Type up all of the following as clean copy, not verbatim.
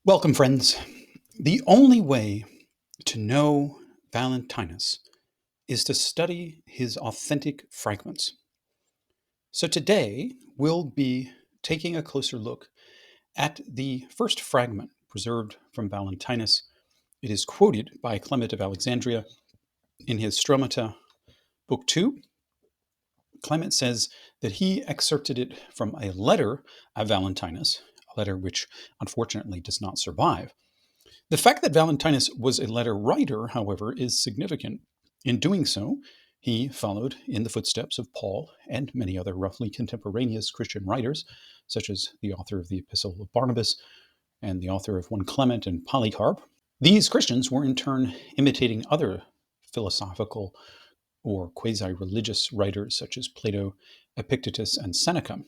Welcome, friends. The only way to know Valentinus is to study his authentic fragments. So today we'll be taking a closer look at the first fragment preserved from Valentinus. It is quoted by Clement of Alexandria in his Stromata, Book 2. Clement says that he excerpted it from a letter of Valentinus, a letter which unfortunately does not survive. The fact that Valentinus was a letter writer, however, is significant. In doing so, he followed in the footsteps of Paul and many other roughly contemporaneous Christian writers, such as the author of the Epistle of Barnabas and the author of 1 Clement and Polycarp. These Christians were in turn imitating other philosophical or quasi-religious writers such as Plato, Epictetus, and Seneca.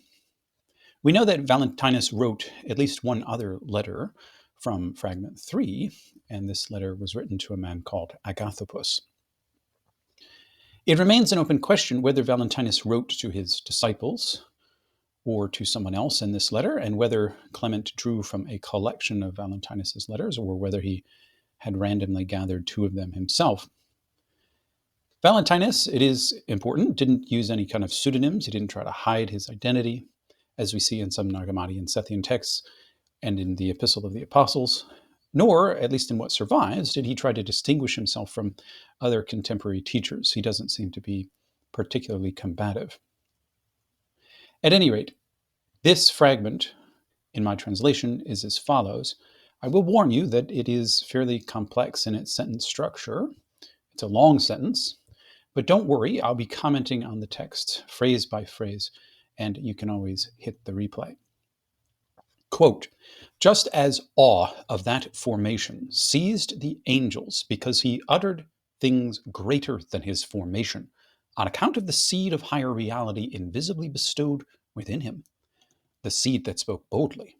We know that Valentinus wrote at least one other letter from fragment 3, and this letter was written to a man called Agathopus. It remains an open question whether Valentinus wrote to his disciples or to someone else in this letter, and whether Clement drew from a collection of Valentinus's letters or whether he had randomly gathered two of them himself. Valentinus, it is important, didn't use any kind of pseudonyms. He didn't try to hide his identity, as we see in some Nag Hammadi and Sethian texts and in the Epistle of the Apostles, nor, at least in what survives, did he try to distinguish himself from other contemporary teachers. He doesn't seem to be particularly combative. At any rate, this fragment, in my translation, is as follows. I will warn you that it is fairly complex in its sentence structure. It's a long sentence, but don't worry, I'll be commenting on the text phrase by phrase, and you can always hit the replay. Quote, just as awe of that formation seized the angels because he uttered things greater than his formation, on account of the seed of higher reality invisibly bestowed within him, the seed that spoke boldly.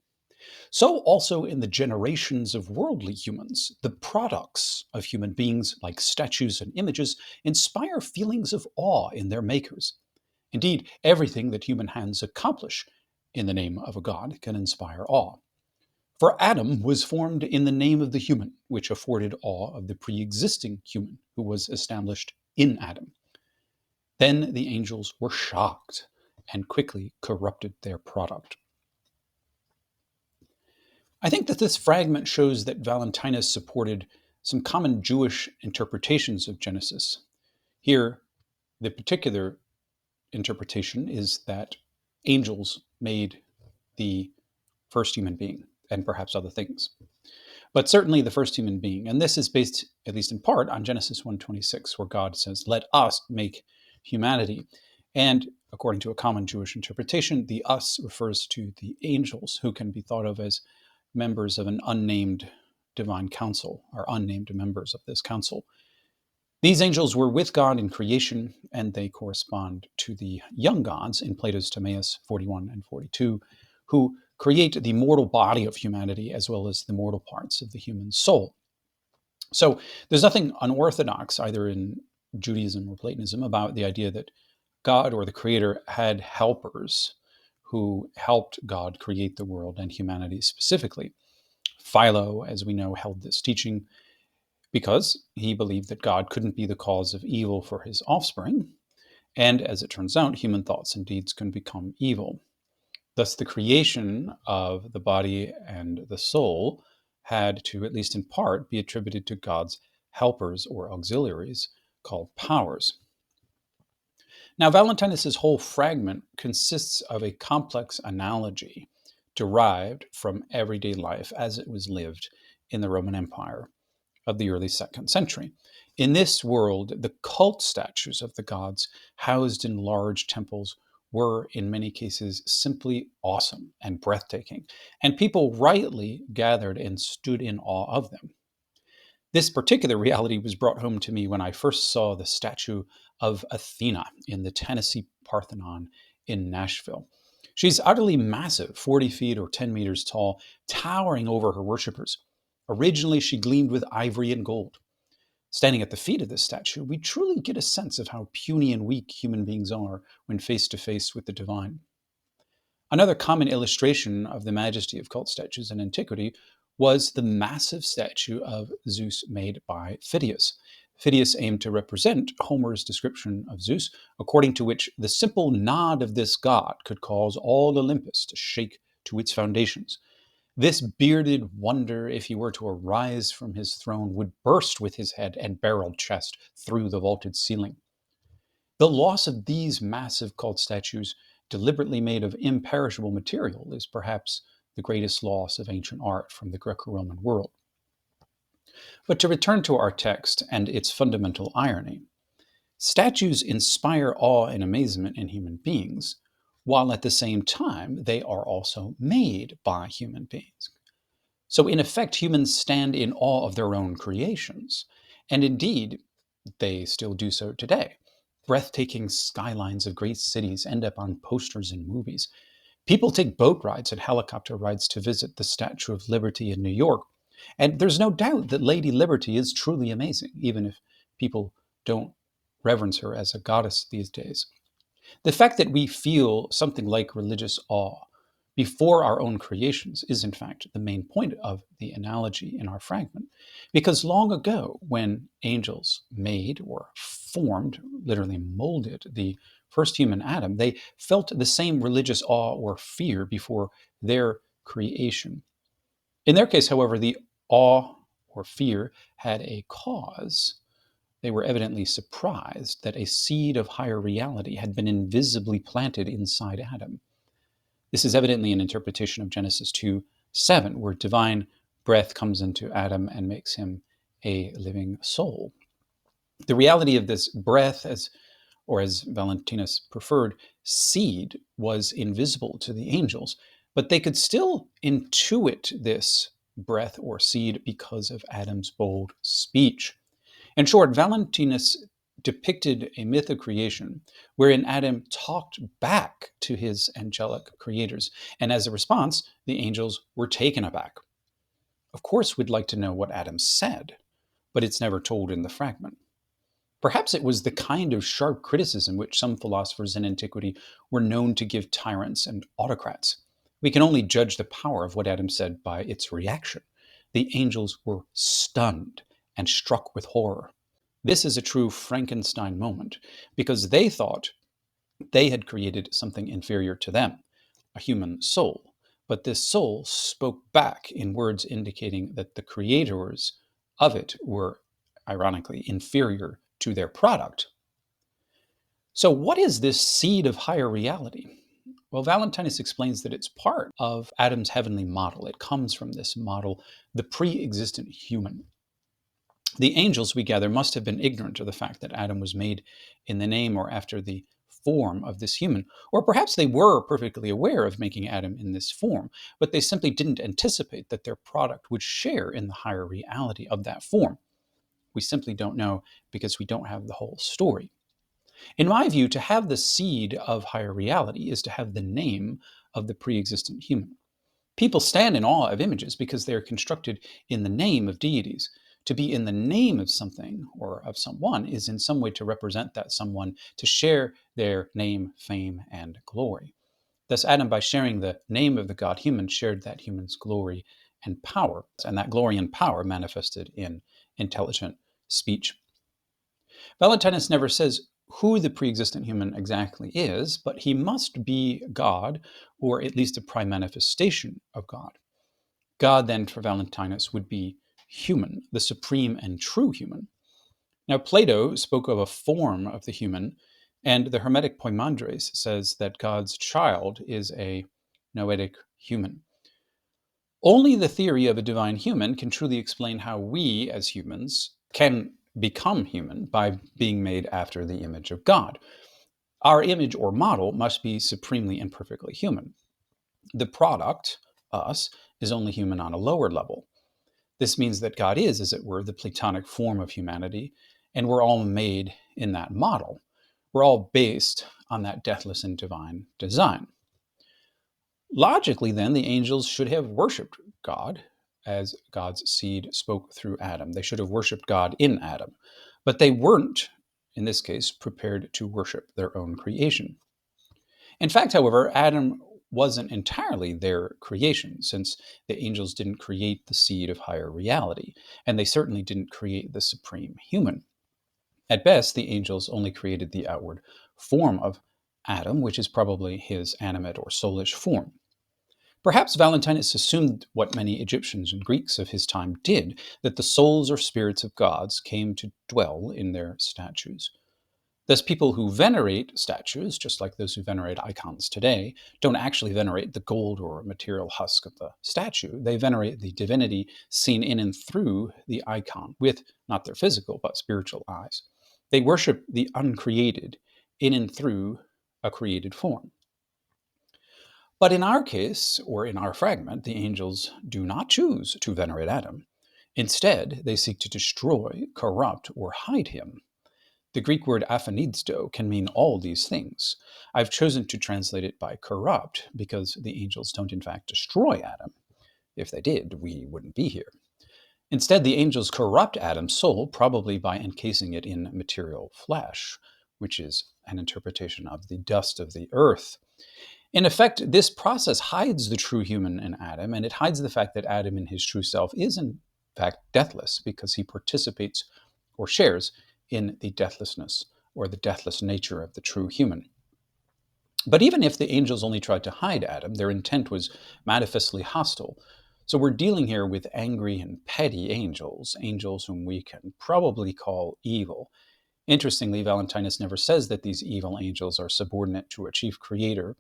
So also in the generations of worldly humans, the products of human beings, like statues and images, inspire feelings of awe in their makers. Indeed, everything that human hands accomplish in the name of a god can inspire awe. For Adam was formed in the name of the human, which afforded awe of the pre-existing human who was established in Adam. Then the angels were shocked and quickly corrupted their product. I think that this fragment shows that Valentinus supported some common Jewish interpretations of Genesis. Here, the particular interpretation is that angels made the first human being, and perhaps other things. But certainly the first human being. And this is based, at least in part, on Genesis 1:26, where God says, let us make humanity. And according to a common Jewish interpretation, the us refers to the angels, who can be thought of as members of an unnamed divine council, or unnamed members of this council. These angels were with God in creation, and they correspond to the young gods in Plato's Timaeus 41 and 42, who create the mortal body of humanity as well as the mortal parts of the human soul. So there's nothing unorthodox either in Judaism or Platonism about the idea that God or the Creator had helpers who helped God create the world and humanity specifically. Philo, as we know, held this teaching because he believed that God couldn't be the cause of evil for his offspring, and as it turns out, human thoughts and deeds can become evil. Thus, the creation of the body and the soul had to, at least in part, be attributed to God's helpers or auxiliaries called powers. Now, Valentinus's whole fragment consists of a complex analogy derived from everyday life as it was lived in the Roman Empire of the early 2nd century. In this world, the cult statues of the gods housed in large temples were, in many cases, simply awesome and breathtaking, and people rightly gathered and stood in awe of them. This particular reality was brought home to me when I first saw the statue of Athena in the Tennessee Parthenon in Nashville. She's utterly massive, 40 feet or 10 meters tall, towering over her worshippers. Originally, she gleamed with ivory and gold. Standing at the feet of this statue, we truly get a sense of how puny and weak human beings are when face to face with the divine. Another common illustration of the majesty of cult statues in antiquity was the massive statue of Zeus made by Phidias. Phidias aimed to represent Homer's description of Zeus, according to which the simple nod of this god could cause all Olympus to shake to its foundations. This bearded wonder, if he were to arise from his throne, would burst with his head and barreled chest through the vaulted ceiling. The loss of these massive cult statues, deliberately made of imperishable material, is perhaps the greatest loss of ancient art from the Greco-Roman world. But to return to our text and its fundamental irony, statues inspire awe and amazement in human beings, while at the same time they are also made by human beings. So, in effect, humans stand in awe of their own creations, and indeed, they still do so today. Breathtaking skylines of great cities end up on posters in movies. People take boat rides and helicopter rides to visit the Statue of Liberty in New York. And there's no doubt that Lady Liberty is truly amazing, even if people don't reverence her as a goddess these days. The fact that we feel something like religious awe before our own creations is, in fact, the main point of the analogy in our fragment. Because long ago, when angels made or formed, literally molded, the first human Adam, they felt the same religious awe or fear before their creation. In their case, however, the awe or fear had a cause. They were evidently surprised that a seed of higher reality had been invisibly planted inside Adam. This is evidently an interpretation of Genesis 2:7, where divine breath comes into Adam and makes him a living soul. The reality of this breath, as Valentinus preferred, seed, was invisible to the angels, but they could still intuit this breath or seed because of Adam's bold speech. In short, Valentinus depicted a myth of creation wherein Adam talked back to his angelic creators, and as a response, the angels were taken aback. Of course, we'd like to know what Adam said, but it's never told in the fragment. Perhaps it was the kind of sharp criticism which some philosophers in antiquity were known to give tyrants and autocrats. We can only judge the power of what Adam said by its reaction. The angels were stunned and struck with horror. This is a true Frankenstein moment, because they thought they had created something inferior to them, a human soul. But this soul spoke back in words indicating that the creators of it were, ironically, inferior to their product. So, what is this seed of higher reality? Well, Valentinus explains that it's part of Adam's heavenly model. It comes from this model, the pre existent human. The angels, we gather, must have been ignorant of the fact that Adam was made in the name or after the form of this human. Or perhaps they were perfectly aware of making Adam in this form, but they simply didn't anticipate that their product would share in the higher reality of that form. We simply don't know because we don't have the whole story. In my view, to have the seed of higher reality is to have the name of the pre-existent human. People stand in awe of images because they are constructed in the name of deities. To be in the name of something or of someone is in some way to represent that someone, to share their name, fame, and glory. Thus, Adam, by sharing the name of the God human, shared that human's glory and power, and that glory and power manifested in intelligent speech. Valentinus never says who the pre-existent human exactly is, but he must be God, or at least a prime manifestation of God. God, then, for Valentinus, would be human, the supreme and true human. Now, Plato spoke of a form of the human, and the Hermetic Poimandres says that God's child is a noetic human. Only the theory of a divine human can truly explain how we, as humans, can become human by being made after the image of God. Our image or model must be supremely and perfectly human. The product, us, is only human on a lower level. This means that God is, as it were, the Platonic form of humanity, and we're all made in that model. We're all based on that deathless and divine design. Logically, then, the angels should have worshipped God as God's seed spoke through Adam. They should have worshipped God in Adam, but they weren't, in this case, prepared to worship their own creation. In fact, however, Adam wasn't entirely their creation, since the angels didn't create the seed of higher reality, and they certainly didn't create the supreme human. At best, the angels only created the outward form of Adam, which is probably his animate or soulish form. Perhaps Valentinus assumed what many Egyptians and Greeks of his time did, that the souls or spirits of gods came to dwell in their statues. Thus, people who venerate statues, just like those who venerate icons today, don't actually venerate the gold or material husk of the statue. They venerate the divinity seen in and through the icon, with not their physical but spiritual eyes. They worship the uncreated in and through a created form. But in our case, or in our fragment, the angels do not choose to venerate Adam. Instead, they seek to destroy, corrupt, or hide him. The Greek word aphanidsto can mean all these things. I've chosen to translate it by corrupt because the angels don't in fact destroy Adam. If they did, we wouldn't be here. Instead, the angels corrupt Adam's soul, probably by encasing it in material flesh, which is an interpretation of the dust of the earth. In effect, this process hides the true human in Adam, and it hides the fact that Adam in his true self is in fact deathless because he participates or shares in the deathlessness or the deathless nature of the true human. But even if the angels only tried to hide Adam, their intent was manifestly hostile. So we're dealing here with angry and petty angels, angels whom we can probably call evil. Interestingly, Valentinus never says that these evil angels are subordinate to a chief creator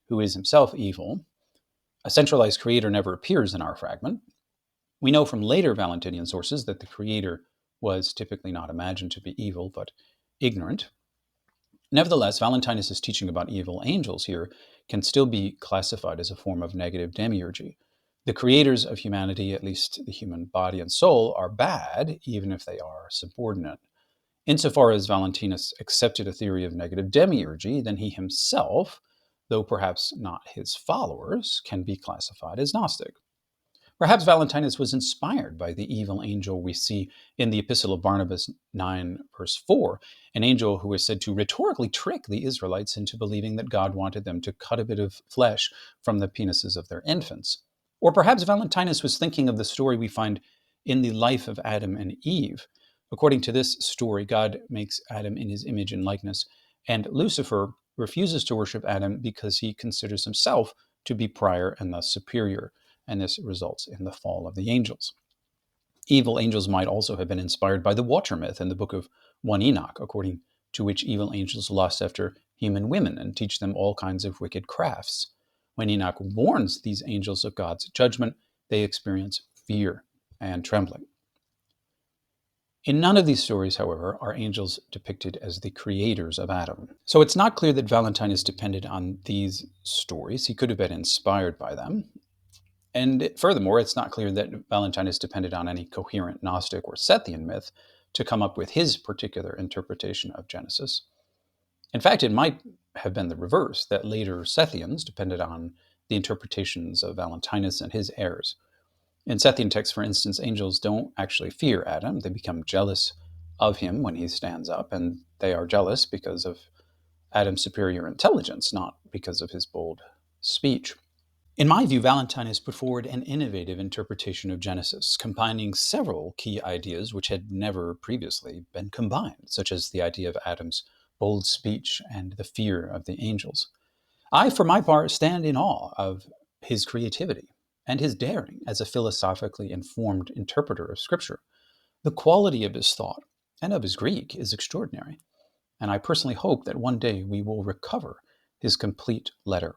who is himself evil. A centralized creator never appears in our fragment. We know from later Valentinian sources that the creator was typically not imagined to be evil, but ignorant. Nevertheless, Valentinus' teaching about evil angels here can still be classified as a form of negative demiurgy. The creators of humanity, at least the human body and soul, are bad, even if they are subordinate. Insofar as Valentinus accepted a theory of negative demiurgy, then he himself, though perhaps not his followers, can be classified as Gnostic. Perhaps Valentinus was inspired by the evil angel we see in the Epistle of Barnabas 9, verse 4, an angel who is said to rhetorically trick the Israelites into believing that God wanted them to cut a bit of flesh from the penises of their infants. Or perhaps Valentinus was thinking of the story we find in the life of Adam and Eve. According to this story, God makes Adam in his image and likeness, and Lucifer refuses to worship Adam because he considers himself to be prior and thus superior, and this results in the fall of the angels. Evil angels might also have been inspired by the water myth in the book of 1 Enoch, according to which evil angels lust after human women and teach them all kinds of wicked crafts. When Enoch warns these angels of God's judgment, they experience fear and trembling. In none of these stories, however, are angels depicted as the creators of Adam. So it's not clear that Valentinus depended on these stories. He could have been inspired by them. And furthermore, it's not clear that Valentinus depended on any coherent Gnostic or Sethian myth to come up with his particular interpretation of Genesis. In fact, it might have been the reverse, that later Sethians depended on the interpretations of Valentinus and his heirs. In Sethian texts, for instance, angels don't actually fear Adam. They become jealous of him when he stands up, and they are jealous because of Adam's superior intelligence, not because of his bold speech. In my view, Valentinus put forward an innovative interpretation of Genesis, combining several key ideas which had never previously been combined, such as the idea of Adam's bold speech and the fear of the angels. I, for my part, stand in awe of his creativity and his daring as a philosophically informed interpreter of Scripture. The quality of his thought and of his Greek is extraordinary, and I personally hope that one day we will recover his complete letter.